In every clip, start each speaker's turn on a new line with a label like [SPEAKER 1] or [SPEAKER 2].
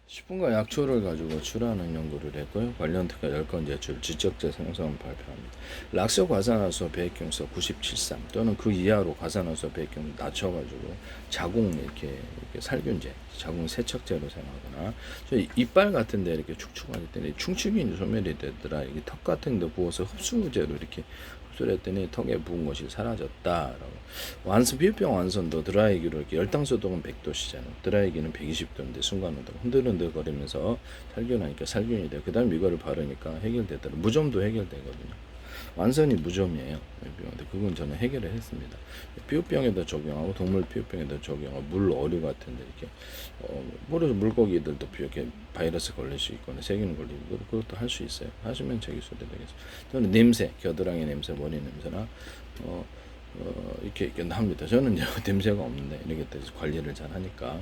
[SPEAKER 1] 10분간 약초를 가지고 출하하는 연구를 했고요. 관련 특허 10건 제출, 지적재 생성 발표합니다. 락스 과산화수 배액경수 97.3 또는 그 이하로 과산화수 배액경 낮춰가지고 자궁 이렇게 살균제, 자궁 세척제로 사용하거나 저희 이빨 같은데 이렇게 축축할 때 충축이 소멸이 되더라. 이게 턱 같은 데 부어서 흡수제로 이렇게 흡수를 했더니 턱에 부은 것이 사라졌다라고. 비흡병 완선도 드라이기로 이렇게 열당소독은 100도시잖아요. 드라이기는 120도인데 순간운동 흔들흔들 거리면서 살균하니까 살균이 돼요. 그 다음에 이거를 바르니까 해결되더라고요. 무좀도 해결되거든요. 완선이 무좀이에요. 근데 그건 저는 해결을 했습니다. 피부병에도 적용하고 동물 피부병에도 적용하고 물 어류 같은데 이렇게 모르 물고기들도 이렇게 바이러스 걸릴 수 있거나 세균 걸리고 그것도 할 수 있어요. 하시면 저기 소개되겠습니다. 저는 냄새, 겨드랑이 냄새, 머리 냄새나 이렇게 합니다. 저는 냄새가 없는데 이렇게 관리를 잘 하니까.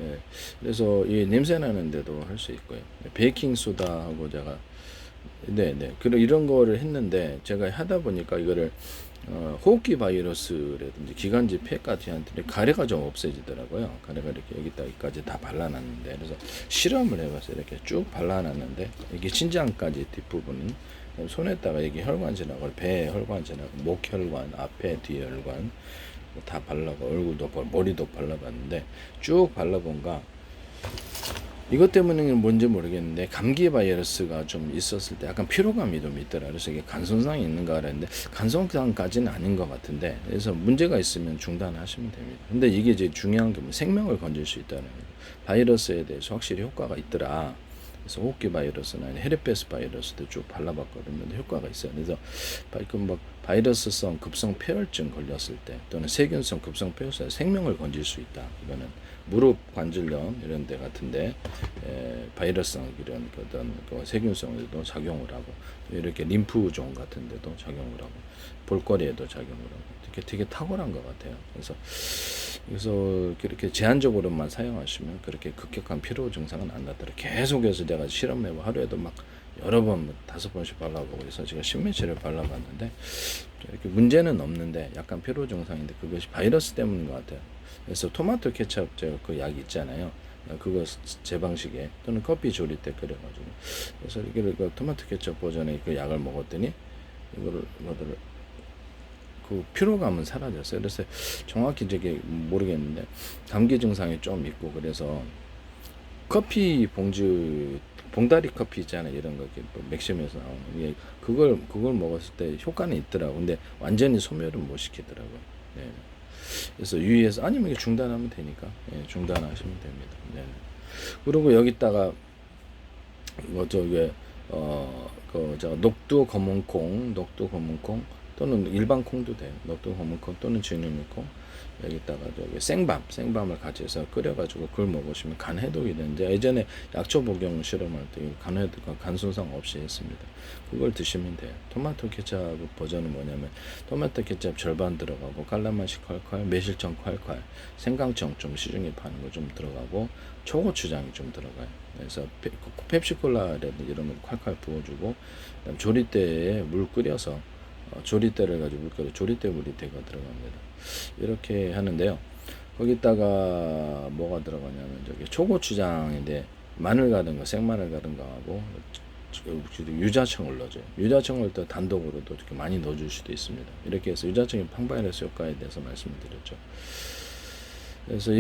[SPEAKER 1] 예, 그래서 이 냄새 나는데도 할 수 있고요. 베이킹 소다하고 제가 네네 그런 이런 거를 했는데 제가 하다 보니까 이거를 호흡기 바이러스라든지 기관지 폐까지한테 가래가 좀 없어지더라고요. 가래가 이렇게 여기까지 다 발라놨는데 그래서 실험을 해봤어요. 이렇게 쭉 발라놨는데 이게 신장까지 뒷부분은 손에다가 이게 혈관 지나고 배 혈관 지나고 목 혈관 앞에 뒤에 혈관 다 발라고 얼굴도 머리도 발라봤는데 쭉 발라본가 이것 때문에 뭔지 모르겠는데 감기 바이러스가 좀 있었을 때 약간 피로감이 좀 있더라. 그래서 이게 간손상이 있는가 그랬는데 간손상까지는 아닌 것 같은데 그래서 문제가 있으면 중단하시면 됩니다. 근데 이게 이제 중요한 게 뭐 생명을 건질 수 있다는 거예요. 바이러스에 대해서 확실히 효과가 있더라. 그래서 호흡기 바이러스나 헤르페스 바이러스도 쭉 발라봤거든요. 근데 효과가 있어요. 그래서 뭐 바이러스성 급성 폐혈증 걸렸을 때 또는 세균성 급성 폐혈증 생명을 건질 수 있다. 이거는 무릎 관절염 이런 데 같은데 바이러스성 이런 어떤 세균성에도 작용을 하고 이렇게 림프종 같은 데도 작용을 하고 볼거리에도 작용을 하고 되게 탁월한 것 같아요. 그래서 이렇게 제한적으로만 사용하시면 그렇게 급격한 피로 증상은 안 나더라고요. 계속해서 제가 실험해보 하루에도 막 여러 번, 5번씩 발라보고 그래서 제가 10매치를 발라봤는데 이렇게 문제는 없는데 약간 피로 증상인데 그것이 바이러스 때문인 것 같아요. 그래서 토마토 케첩 그 약 있잖아요. 그거 제 방식에 또는 커피 조리 때 끓여가지고 그래서 이거를 그 토마토 케첩 버전의 그 약을 먹었더니 이거를 그 피로감은 사라졌어요. 그래서 정확히 저게 모르겠는데 감기 증상이 좀 있고 그래서 커피 봉지 봉다리 커피 있잖아요. 이런 거 이렇게 맥심에서 나오는 게 그걸 먹었을 때 효과는 있더라고. 근데 완전히 소멸은 못 시키더라고요. 네. 그래서 유의해서 아니면 중단하면 되니까 예, 중단하시면 됩니다. 네. 그리고 여기다가 뭐 저기 저 녹두 검은 콩 또는 일반 콩도 돼요. 녹두 검은 콩 또는 진유미콩 여기다가 저기 생밤을 같이 해서 끓여가지고 그걸 먹으시면 간 해독이 되는데 예전에 약초 복용 실험할 때 간 해독과 간 손상 없이 했습니다. 그걸 드시면 돼요. 토마토 케첩 버전은 뭐냐면 토마토 케첩 절반 들어가고 깔라맛이 콸콸 매실청 콸콸 생강청 좀 시중에 파는 거 좀 들어가고 초고추장이 좀 들어가요. 그래서 펩시콜라라든지 이런 거 콸콸 부어주고 그다음 조리대에 물 끓여서 조리대를 가지고 물 끓여 조리대 물이 대가 들어갑니다. 이렇게 하는데요. 거기다가 뭐가 들어가냐면 저기 초고추장인데 마늘 가른 거 생마늘 가른 거 하고 유자청을 넣어줘요. 유자청을 또 단독으로도 이렇게 많이 넣어줄 수도 있습니다. 이렇게 해서 유자청의 항바이러스 효과에 대해서 말씀을 드렸죠. 그래서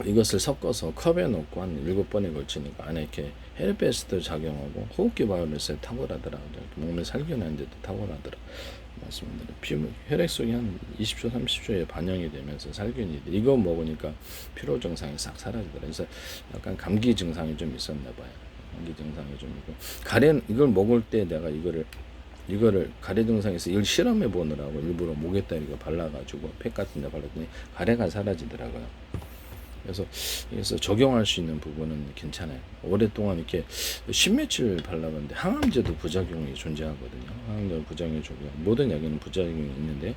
[SPEAKER 1] 이것을 섞어서 컵에 넣고 한 7번에 걸치니까 안에 이렇게 헬베스트 작용하고 호흡기 바이러스에 탁월하더라고요. 몸에 살균하는데도 탁월하더라. 말씀드린 피부 혈액 속에 한 20초 30초에 반영이 되면서 살균이 돼. 이거 먹으니까 피로 증상이 싹 사라지더라. 그래서 약간 감기 증상이 좀 있었나 봐요. 감기 증상이 좀 있고 이걸 먹을 때 내가 이거를 가래 증상에서 이걸 실험해 보느라고 일부러 목에다 이거 발라가지고 팩 같은 데 발랐더니 가래가 사라지더라고요. 그래서 적용할 수 있는 부분은 괜찮아요. 오랫동안 이렇게 10며칠 발라봤는데 항암제도 부작용이 존재하거든요. 항암제 부작용이 존재. 모든 약에는 부작용이 있는데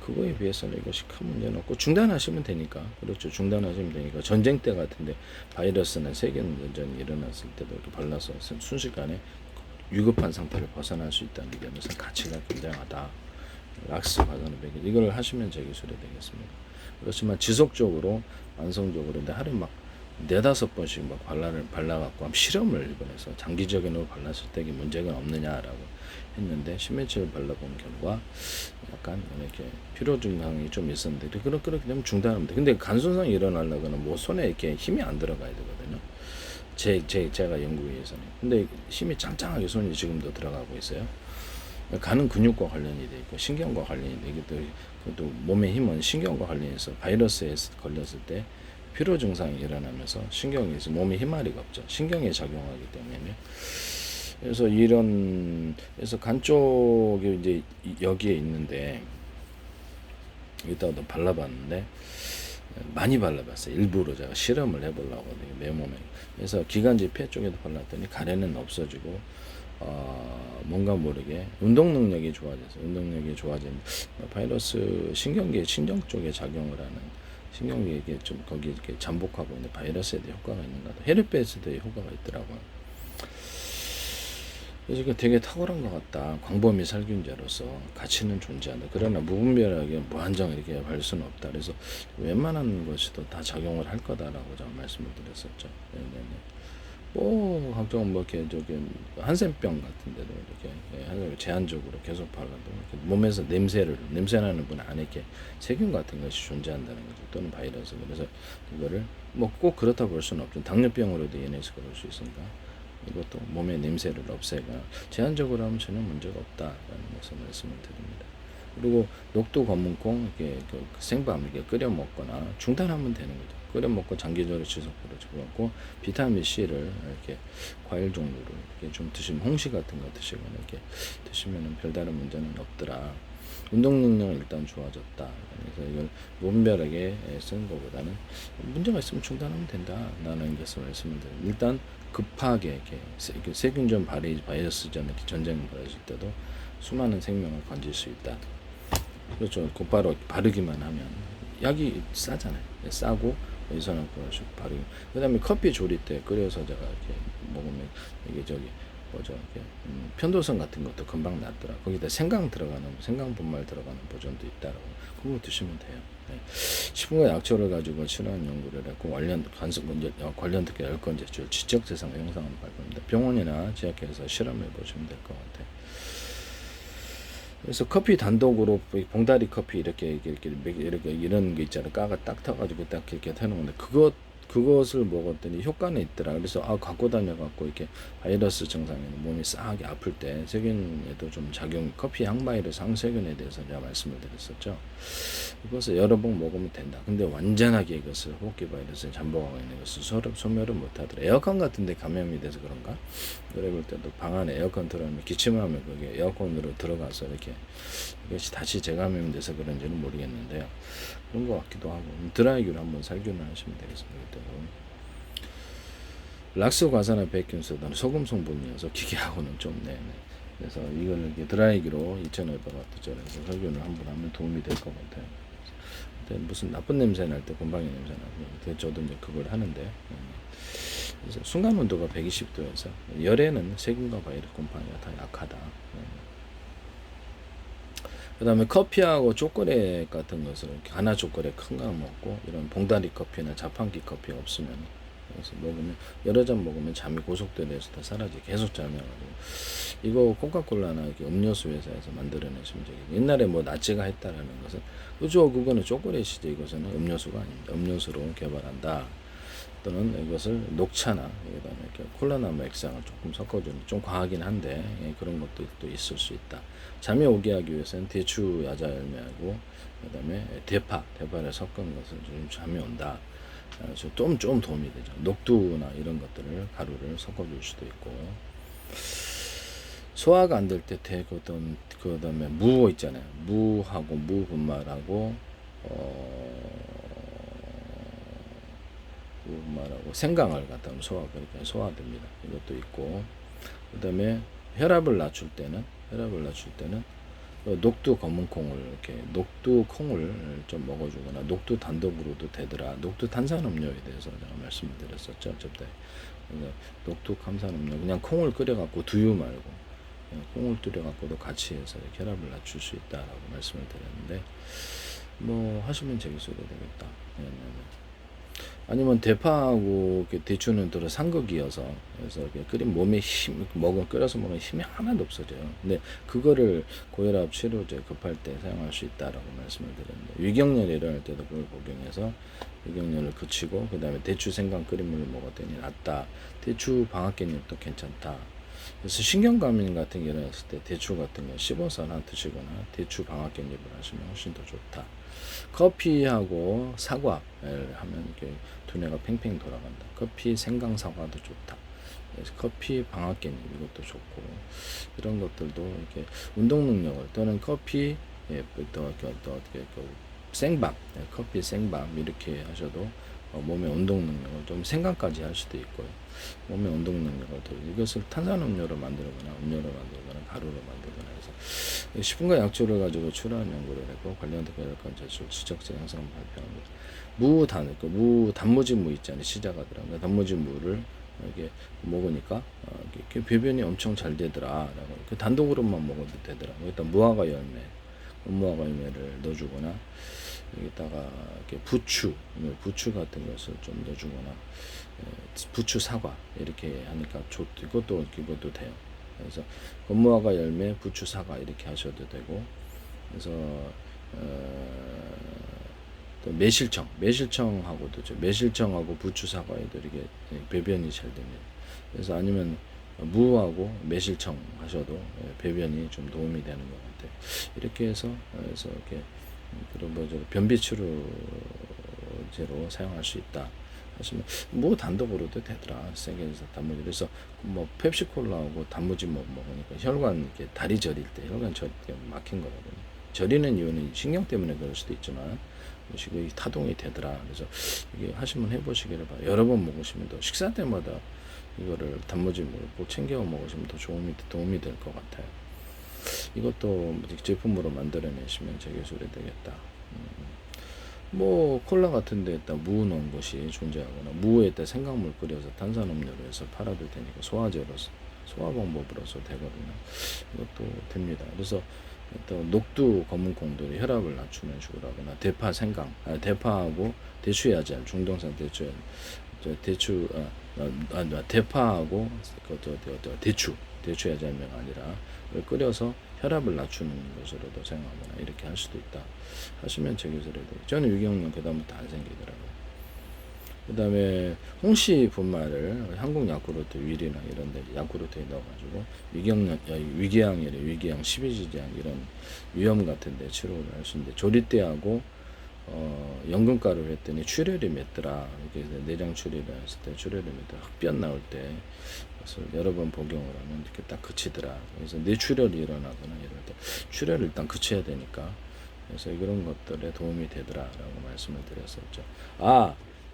[SPEAKER 1] 그거에 비해서는 이것이 큰 문제는 없고 중단하시면 되니까. 그렇죠. 중단하시면 되니까 전쟁 때 같은데 바이러스나 세균전쟁이 일어났을 때도 이렇게 발라서 순식간에 위급한 상태를 벗어날 수 있다는 점에서 가치가 굉장하다. 락스 과자는 베개 이걸 하시면 제 기술이 되겠습니다. 그렇지만 지속적으로 만성적으로 근데 하루 막 네다섯 번씩 막 발라갖고 실험을 일본에서 장기적으로 발랐을 때 문제가 없느냐라고 했는데 10며칠 발라본 결과 약간 이렇게 피로 증상이 좀 있었는데 그렇게 되면 중단하면 돼. 근데 간 손상이 일어나려고는 뭐 손에 이렇게 힘이 안 들어가야 되거든요. 제가 연구에 의해서는. 근데 힘이 짱짱하게 손이 지금도 들어가고 있어요. 간은 근육과 관련이 돼 있고 신경과 관련이 돼 있고 또 몸의 힘은 신경과 관련해서 바이러스에 걸렸을 때 피로 증상이 일어나면서 신경에서 몸에 힘마리가 없죠. 신경에 작용하기 때문에. 그래서 그래서 간 쪽이 이제 여기에 있는데 여기다가도 발라봤는데 많이 발라봤어요. 일부러 제가 실험을 해보려고 내 몸에. 그래서 기관지 폐 쪽에도 발랐더니 가래는 없어지고 뭔가 모르게 운동 능력이 좋아져서 운동력이 좋아진 바이러스 신경 쪽에 작용을 하는 신경계에 좀 거기 이렇게 잠복하고 있는 바이러스에 대해 효과가 있는가 하다. 헤르페스에 효과가 있더라고요. 그래서 이게 되게 탁월한 것 같다. 광범위 살균제로서 가치는 존재한다. 그러나 무분별하게 무한정 이렇게 할 수는 없다. 그래서 웬만한 것이도 다 작용을 할 거다라고 제가 말씀을 드렸었죠. 네네네. 뭐 각종 뭐 이렇게 저기 한센병 같은 데도 이렇게 제한적으로 계속 발라도 몸에서 냄새나는 분 안에 이렇게 세균 같은 것이 존재한다는 거죠. 또는 바이러스. 그래서 이거를 뭐 꼭 그렇다고 볼 수는 없죠. 당뇨병으로도 인해서 그럴 수 있으니까 이것도 몸의 냄새를 없애가 제한적으로 하면 전혀 문제가 없다라는 것을 말씀을 드립니다. 그리고 녹두 검은콩 이렇게 생밥 이렇게 끓여 먹거나 중단하면 되는 거죠. 끓여 먹고 장기적으로 지속적으로 먹고 비타민 C를 이렇게 과일 종류로 이렇게 좀 드시면 홍시 같은 거 드시거나 이렇게 드시면은 별다른 문제는 없더라. 운동 능력은 일단 좋아졌다. 그래서 이걸 무분별하게 쓰는 것보다는 문제가 있으면 중단하면 된다라는 것을 말씀을 드립니다. 일단 급하게 이렇게 세균전 바이러스전 이렇게 전쟁이 벌어질 때도 수많은 생명을 건질 수 있다. 그렇죠. 곧바로 바르기만 하면 약이 싸잖아요. 싸고 이산화탄소 바르기. 그다음에 커피 조리 때 끓여서 제가 이렇게 먹으면 이게 저기 뭐죠? 이렇게 편도선 같은 것도 금방 낫더라. 거기다 생강 분말 들어가는 버전도 있다라고. 그거 드시면 돼요. 네. 식품과 약초를 가지고 치료한 연구를 했고 관련 특히 열건 제출 지적 대상 영상을 발표합니다. 병원이나 제약회사 실험해 보시면 될 것 같아요. 그래서 커피 단독으로 봉다리 커피 이렇게 이런 게 있잖아요. 까가 딱 타가지고 딱 이렇게 해놓는데 그것을 먹었더니 효과는 있더라. 그래서 갖고 다녀갖고 이렇게 바이러스 증상에는 몸이 싸하게 아플 때 세균에도 좀 커피 항바이러스 항세균에 대해서 제가 말씀을 드렸었죠. 이것을 여러 번 먹으면 된다. 근데 완전하게 이것을 호흡기 바이러스에 잠복하고 있는 것을 소멸을 못하더라. 에어컨 같은데 감염이 돼서 그런가? 노래 볼 때도 방 안에 에어컨 틀어놓으면 기침하면 그게 에어컨으로 들어가서 이렇게 이것이 다시 재감염이 돼서 그런지는 모르겠는데요. 그런 것 같기도 하고 드라이기로 한번 살균을 하시면 되겠습니다. 락스 과산화 베이킹소다는 소금 성분이어서 기계하고는 좀 그래서 이거를 이렇게 드라이기로 2,500W 절에서 살균을 한번 하면 도움이 될 것 같아요. 무슨 나쁜 냄새 날 때 곰팡이 냄새 나고 저도 이제 그걸 하는데 그래서 순간 온도가 120도여서 열에는 세균과 바이러스 곰팡이가 다 약하다. 그 다음에 커피하고 초콜릿 같은 것을 하나 초콜릿 큰 거 먹고 이런 봉다리 커피나 자판기 커피 없으면 그래서 먹으면 여러 잔 먹으면 잠이 고속도로에서 다 사라지 계속 잠이 와가지고 이거 코카콜라나 이렇게 음료수 회사에서 만들어내신 적이 옛날에 뭐 나치가 했다라는 것은 그죠. 그거는 초콜릿이지 이것은 음료수가 아닙니다. 음료수로 개발한다. 또는 이것을 녹차나 그다음에 이렇게 콜라나무 액상을 조금 섞어주는 좀 과하긴 한데 그런 것도 또 있을 수 있다. 잠이 오게 하기 위해서는 대추 야자 열매하고 그다음에 대파를 섞은 것을 좀 잠이 온다. 그래서 좀 도움이 되죠. 녹두나 이런 것들을 가루를 섞어줄 수도 있고 소화가 안 될 때 그다음에 무 있잖아요. 무하고 무 분말하고 말하고 생강을 갖다 놓으면 소화됩니다. 이것도 있고 그다음에 혈압을 낮출 때는 녹두 검은콩을 이렇게 녹두 콩을 좀 먹어주거나 녹두 단독으로도 되더라. 녹두 탄산음료에 대해서 제가 말씀을 드렸었죠. 저때 녹두 탄산음료 그냥 콩을 끓여갖고 두유 말고 콩을 끓여갖고도 같이 해서 혈압을 낮출 수 있다라고 말씀을 드렸는데 뭐 하시면 재밌어도 되겠다. 네네네. 아니면 대파하고 이렇게 대추는 들어 상극이어서 그래서 이렇게 끓인 몸에 힘 끓여서 먹으면 힘이 하나도 없어져요. 근데 그거를 고혈압 치료제 급할 때 사용할 수 있다라고 말씀을 드렸는데 위경련 일어날 때도 그걸 복용해서 위경련을 그치고 그 다음에 대추 생강 끓인 물을 먹었더니 낫다. 대추 방앗개잎도 괜찮다. 그래서 신경감인 같은 게 일어났을 때 대추 같은 거 씹어서 하나 드시거나 대추 방앗개잎을 하시면 훨씬 더 좋다. 커피하고 사과를 하면 이렇게 두뇌가 팽팽 돌아간다. 커피, 생강, 사과도 좋다. 그래서 커피, 방앗개잎 이것도 좋고 이런 것들도 이렇게 운동 능력을 또는 커피, 또 어떻게 생밥, 커피 생밥 이렇게 하셔도 몸의 운동 능력을 좀 생각까지 할 수도 있고요. 몸의 운동 능력을 더 이것을 탄산음료로 만들거나 음료로 만들거나 가루로 만들거나 해서 10분간 약초를 가지고 출하한 연구를 했고 관련된 혈관 제출 지적자 양상을 발표합니다. 무 단무지 무 있잖아요. 시자가더라고요. 단무지 무를 이렇게 먹으니까 이렇게 배변이 엄청 잘 되더라라고. 그 단독으로만 먹어도 되더라고요. 일단 무화과 열매, 무화과 열매를 넣어주거나 여기다가 이렇게 부추 같은 것을 좀 넣어주거나 부추 사과 이렇게 하니까 이것도 돼요. 그래서 건무화과 열매, 부추 사과 이렇게 하셔도 되고 그래서 또 매실청하고도 매실청하고 부추 사과에도 이렇게 배변이 잘 됩니다. 그래서 아니면 무하고 매실청 하셔도 배변이 좀 도움이 되는 것 같아요. 이렇게 해서 이렇게 그런 변비 치료제로 사용할 수 있다. 하시면 뭐 단독으로도 되더라. 세게 해서 단무지. 그래서 뭐 펩시콜라하고 단무지 먹으니까 혈관 이렇게 다리 저릴 때 혈관 저릴 때 막힌 거거든요. 저리는 이유는 신경 때문에 그럴 수도 있지만 이것이 타동이 되더라. 그래서 이게 하시면 해보시기를 바라요. 여러 번 먹으시면 또 식사 때마다 이거를 단무지 꼭 챙겨 먹으시면 더 도움이 될 것 같아요. 이것도 제품으로 만들어내시면 제 기술이 되겠다. 뭐 콜라 같은 데에다 무 넣은 것이 존재하거나 무에다 생강물 끓여서 탄산음료로 해서 팔아도 되니까 소화제로서 소화 방법으로서 되거든요. 이것도 됩니다. 그래서 또 녹두 검은콩들이 혈압을 낮추는 식으로 하거나 대파하고 대추야잘 중동산 대파하고 대추야잘매가 아니라 끓여서 혈압을 낮추는 것으로도 사용하거나 이렇게 할 수도 있다 하시면 제 기술에 돼요. 저는 위경련 그다음부터 안 생기더라고요. 그 다음에 홍시 분말을 한국 야쿠르트 윌이나 이런 데 야쿠르트에 넣어가지고 위궤양 12지장 이런 위염 같은 데 치료를 할 수 있는데 조리대하고 연근가루를 했더니 출혈이 맺더라. 이렇게 내장 출혈을 했을 때 출혈이 맺더라. 흑변 나올 때 그래서 여러 번 복용을 하면 이렇게 딱 그치더라. 그래서 뇌출혈이 일어나거나 이럴 때 출혈을 일단 그쳐야 되니까 그래서 이런 것들에 도움이 되더라라고 말씀을 드렸었죠.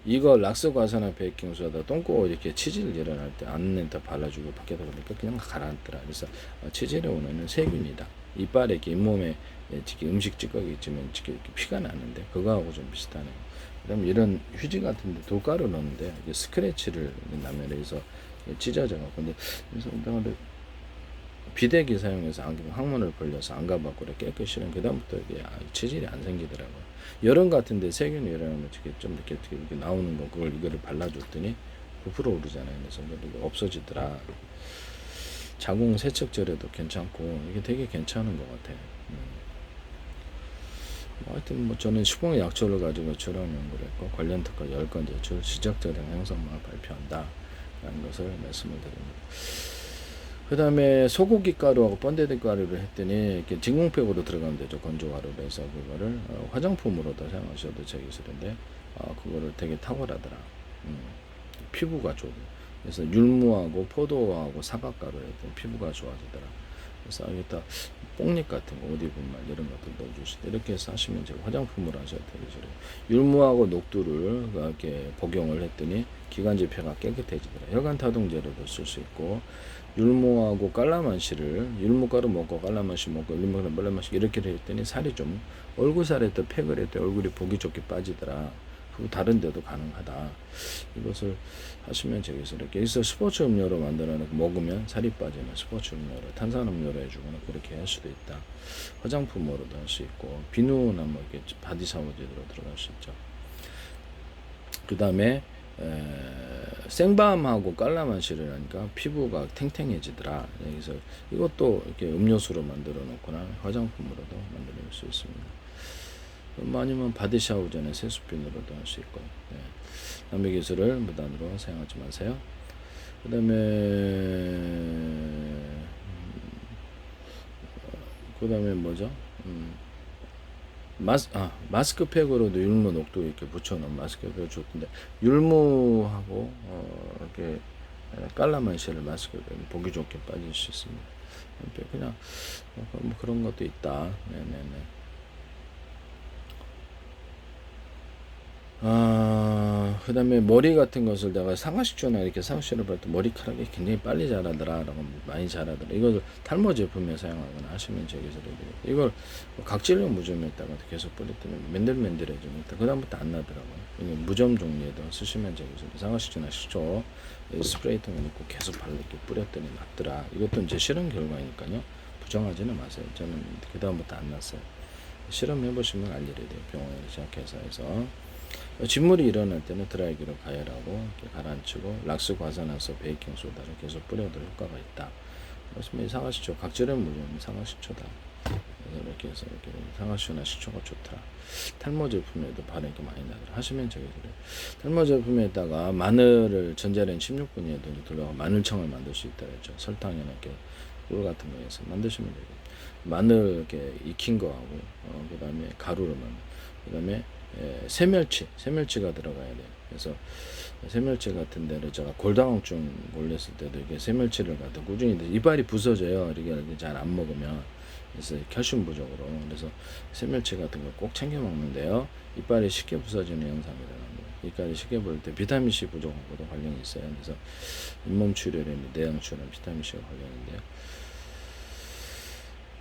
[SPEAKER 1] 이거 락스과산화 베이킹소다 똥꼬 이렇게 치질 일어날 때 안에다 발라주고 밖에다 보니까 그냥 가라앉더라. 그래서 치질의 원인은 세균이다. 이빨에 이렇게 잇몸에 음식 찌꺼기 있으면 이렇게 피가 나는데 그거하고 좀 비슷하네요. 그다음 이런 휴지 같은데 돌가루 넣는데 이게 스크래치를 나면 여기서 찢어져 갖고 그래서 비대기 사용해서 항문을 벌려서 안과 밖으로 깨끗이 그 다음부터 이게 치질이 안 생기더라고요. 여름 같은데 세균이 일어나면 이렇게 나오는 거 이거를 발라줬더니 부풀어 오르잖아요. 그래서 이게 없어지더라. 자궁 세척제로도 괜찮고 이게 되게 괜찮은 것 같아요. 하여튼 저는 수봉 약초를 가지고 출원 연구를 했고 관련 특허 10건 제출 시작자량 형성망을 발표한다 라는 것을 말씀을 드립니다. 그 다음에 소고기 가루하고 번데기 가루를 했더니 이렇게 진공팩으로 들어가면 되죠. 건조 가루로 해서 그거를 화장품으로도 사용하셔도 제 기술인데 그거를 되게 탁월하더라. 피부가 좋고 그래서 율무하고 포도하고 사과가루를 했더니 피부가 좋아지더라. 그래서 여기다 뽕잎 같은 거 어디 분말 이런 것들 넣어주시고 이렇게 해서 하시면 제가 화장품으로 하셔도 되겠어요. 율무하고 녹두를 이렇게 복용을 했더니 기관지 폐가 깨끗해지더라. 혈관 타동제로도 쓸 수 있고 율무하고 깔라만시를 율무가루 먹고 깔라만시 먹고 율무가루 깔라만시 이렇게 했더니 살이 좀 얼굴살에 또 팩을 했더니 얼굴이 보기 좋게 빠지더라. 그 다른 데도 가능하다. 이것을 하시면 되겠어요. 여기서 스포츠 음료로 만들어 놓고 먹으면 살이 빠지는 스포츠 음료로 탄산 음료로 해주거나 그렇게 할 수도 있다. 화장품으로도 할 수 있고 비누나 뭐 이렇게 바디 샤워제로 들어갈 수 있죠. 그 다음에 생밤하고 깔라만시를 하니까 피부가 탱탱해지더라. 그래서 이것도 이렇게 음료수로 만들어 놓거나 화장품으로도 만들 수 있습니다. 아니면 바디 샤워 전에 세수빈으로도 할 수 있고요. 네. 남의 기술을 무단으로 사용하지 마세요. 그 다음에 뭐죠? 마스크팩으로도 율무 녹도 이렇게 붙여놓은 마스크팩 좋던데, 율무하고 이렇게 깔라만시를 마스크팩 보기 좋게 빠질 수 있습니다. 그냥 뭐 그런 것도 있다. 네네네. 그 다음에 머리 같은 것을 내가 상하식초나 이렇게 상하식초를 발때 머리카락이 굉장히 빨리 자라더라 라고 많이 자라더라. 이걸 탈모 제품에 사용하거나 하시면 저기서 이걸 각질용 무좀에다가 계속 뿌렸더니 맨들맨들해지니까 그다음부터 안 나더라고요. 무좀 종류에도 쓰시면 저기서 상하식초나 식초 스프레이통에 넣고 계속 이렇게 뿌렸더니 낫더라. 이것도 이제 실험 결과니까요. 부정하지는 마세요. 저는 그다음부터 안 났어요. 실험해보시면 알게 돼요. 병원에 시작해서 해서. 진물이 일어날 때는 드라이기로 가열하고 이렇게 가라앉히고 락스 과산화수 베이킹 소다를 계속 뿌려도 효과가 있다. 그렇습니다. 상하식초 각질은 물론 상하식초다. 그래서 이렇게 해서 이렇게 상하식초나 식초가 좋더라. 탈모 제품에도 바르니까 많이 나더라. 하시면 저기 그래. 탈모 제품에다가 마늘을 전자레인 16분이라도 돌려가 마늘청을 만들 수 있다 그랬죠. 설탕이나 이렇게 꿀 같은 거에서 만드시면 되고 마늘 이렇게 익힌 거하고 그다음에 가루로만 그다음에 새멸치가 들어가야 돼요. 그래서 새멸치 같은 데를 제가 골다공증 걸렸을 때도 이게 새멸치를 갖다 꾸준히 이빨이 부서져요. 이렇게 잘 안 먹으면. 그래서 칼슘 부족으로. 그래서 새멸치 같은 거 꼭 챙겨 먹는데요. 이빨이 쉽게 부서지는 현상이라는 거예요. 이빨이 쉽게 부을 때 비타민 C 부족하고도 관련이 있어요. 그래서 잇몸 출혈이나 내장 출혈 비타민 C가 관련인데요.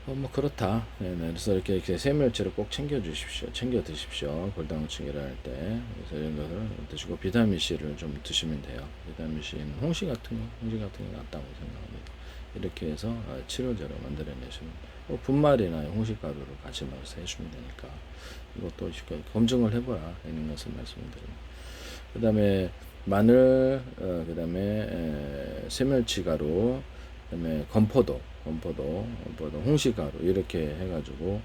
[SPEAKER 1] 뭐 그렇다. 네네. 그래서 이렇게 새멸치를 꼭 챙겨 드십시오. 골다공증 일어날 때. 그래서 이런 것을 드시고 비타민 C를 좀 드시면 돼요. 비타민 C는 홍시 같은 게 낫다고 생각합니다. 이렇게 해서 치료제로 만들어내시면 분말이나 홍시가루를 같이 넣어서 해주면 되니까 이것도 검증을 해보라 이런 것을 말씀드립니다. 그 다음에 마늘, 그 다음에 새멸치가루, 그 다음에 건포도, 홍시가루 이렇게 해가지고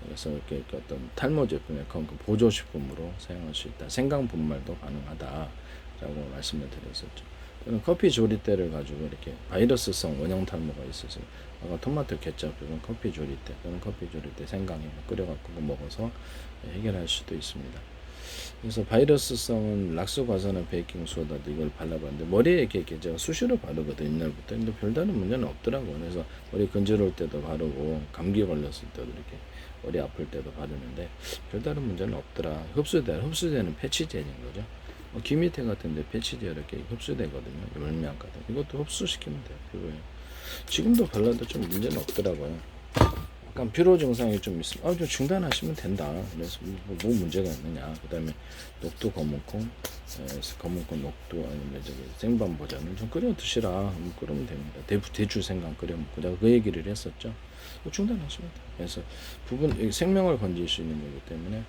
[SPEAKER 1] 그래서 이렇게 어떤 탈모 제품의 보조식품으로 사용할 수 있다. 생강 분말도 가능하다라고 말씀을 드렸었죠. 커피 조리대를 가지고 이렇게 바이러스성 원형 탈모가 있어서 아까 토마토 케첩 이건 커피 조리대 또는 커피 조리대 생강에 끓여갖고 먹어서 해결할 수도 있습니다. 그래서 바이러스성은 락스 과산화 베이킹 소다도 이걸 발라봤는데 머리에 이렇게 제가 수시로 바르거든요. 옛날부터. 근데 별다른 문제는 없더라고요. 그래서 머리 건조할 때도 바르고 감기 걸렸을 때도 이렇게 머리 아플 때도 바르는데 별다른 문제는 없더라. 흡수되는 패치젤인 거죠. 기미테 같은데 패치젤 이렇게 흡수되거든요. 열매약 같은 이것도 흡수시키면 돼요. 피부에. 지금도 발라도 좀 문제는 없더라고요. 약간 피로 증상이 좀 있으면 좀 중단하시면 된다. 그래서 뭐 문제가 있느냐. 그 다음에 녹두 검은콩 녹두 아니면 저기 생밤 버전을 좀 끓여 드시라. 그러면 됩니다. 대추 생강 끓여 먹고 내가 그 얘기를 했었죠. 중단하시면 돼요. 그래서 생명을 건질 수 있는 거기 때문에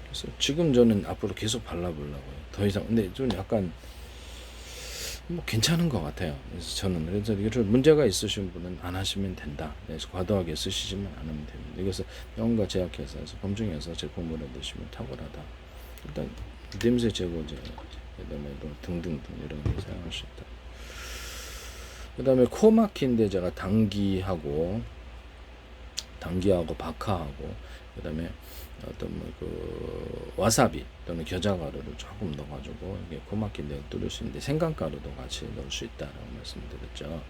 [SPEAKER 1] 그래서 지금 저는 앞으로 계속 발라보려고요. 더 이상 근데 좀 약간 뭐 괜찮은 것 같아요. 그래서 이런 문제가 있으신 분은 안 하시면 된다. 그래서 과도하게 쓰시지만 않으면 됩니다. 이것을 병원과 제약회사에서 검증해서 제품을 드시면 탁월하다. 일단 냄새 제거제, 그다음에 등등등 이런 거 사용할 수 있다. 그다음에 코 막힌데 제가 당기하고 박하하고 그다음에 어떤 와사비 또는 겨자가루를 조금 넣어가지고 이게 코 막힌 데를 뚫을 수 있는데 생강가루도 같이 넣을 수 있다라고 말씀드렸죠.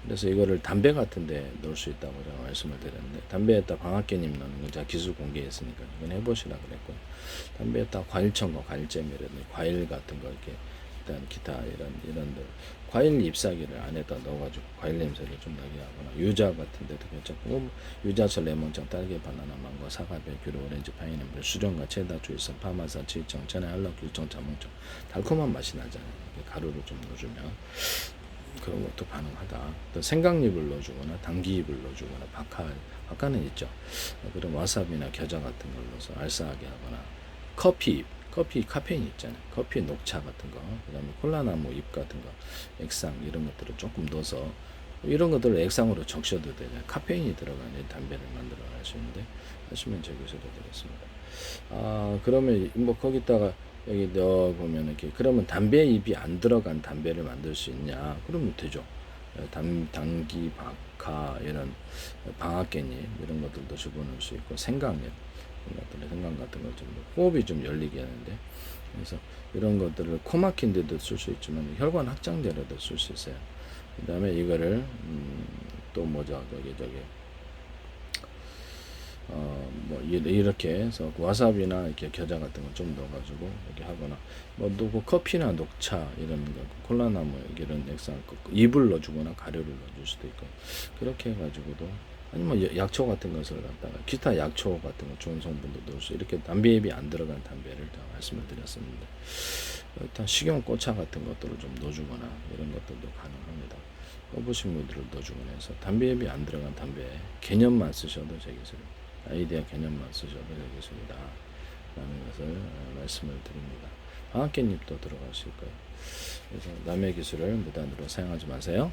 [SPEAKER 1] 그래서 이거를 담배 같은데 넣을 수 있다고 제가 말씀을 드렸는데 담배에다 방앗개님 넣는 건 제가 기술 공개했으니까 이건 해보시라 그랬고 담배에다 과일청과 과일잼이라든지 과일 같은 거 이렇게 일단 기타 이런들 과일 잎사귀를 안에다 넣어가지고 과일 냄새를 좀 나게 하거나 유자 같은 데도 괜찮고 유자철, 레몬청, 딸기, 바나나, 망고, 사과배, 귤, 오렌지, 파인애플, 수정과 체다, 주의성, 파마사, 치청, 천연, 알록, 귤청, 자몽청 달콤한 맛이 나잖아요. 가루를 좀 넣어주면 그런 것도 가능하다. 또 생강잎을 넣어주거나 당귀잎을 넣어주거나 박하는 있죠. 그런 와사비나 겨자 같은 걸 넣어서 알싸하게 하거나 커피잎 커피 카페인 있잖아요. 커피 녹차 같은 거, 그다음에 콜라나무 잎 같은 거, 액상 이런 것들을 조금 넣어서 이런 것들을 액상으로 적셔도 되죠. 카페인이 들어간 이 담배를 만들어 가시는데 하시면 제기소도 되겠습니다. 아 그러면 뭐 거기다가 여기 넣어 보면 이렇게 그러면 담배 잎이 안 들어간 담배를 만들 수 있냐? 그러면 되죠. 당기, 박하 이런 방앗개잎 이런 것들도 집어넣을 수 있고 생강잎 이런 것들 생강 같은 것좀 호흡이 좀 열리게 하는데 그래서 이런 것들을 코 막힌 데도 쓸 수 있지만 혈관 확장제로도 쓸 수 있어요. 그 다음에 이거를 또 뭐죠 저기 뭐 이렇게 해서 와사비나 이렇게 겨자 같은 거 좀 넣어가지고 이렇게 하거나 뭐 누구 커피나 녹차 이런 거 콜라나무 이런 액상 잎을 넣어주거나 가루를 넣어줄 수도 있고 그렇게 해가지고도 아니면 약초 같은 것을 갖다가 기타 약초 같은 거 좋은 성분도 넣을 수 이렇게 담배잎이 안 들어간 담배를 다 말씀을 드렸었는데 일단 식용꽃차 같은 것들을 좀 넣어주거나 이런 것들도 가능합니다. 허브식물들을 넣어주거나 해서 담배잎이 안 들어간 담배 개념만 쓰셔도 되겠습니다. 아이디어 개념만 쓰셔도 되겠습니다. 라는 것을 말씀을 드립니다. 방앗개잎도 들어갈 수 있고요. 그래서 남의 기술을 무단으로 사용하지 마세요.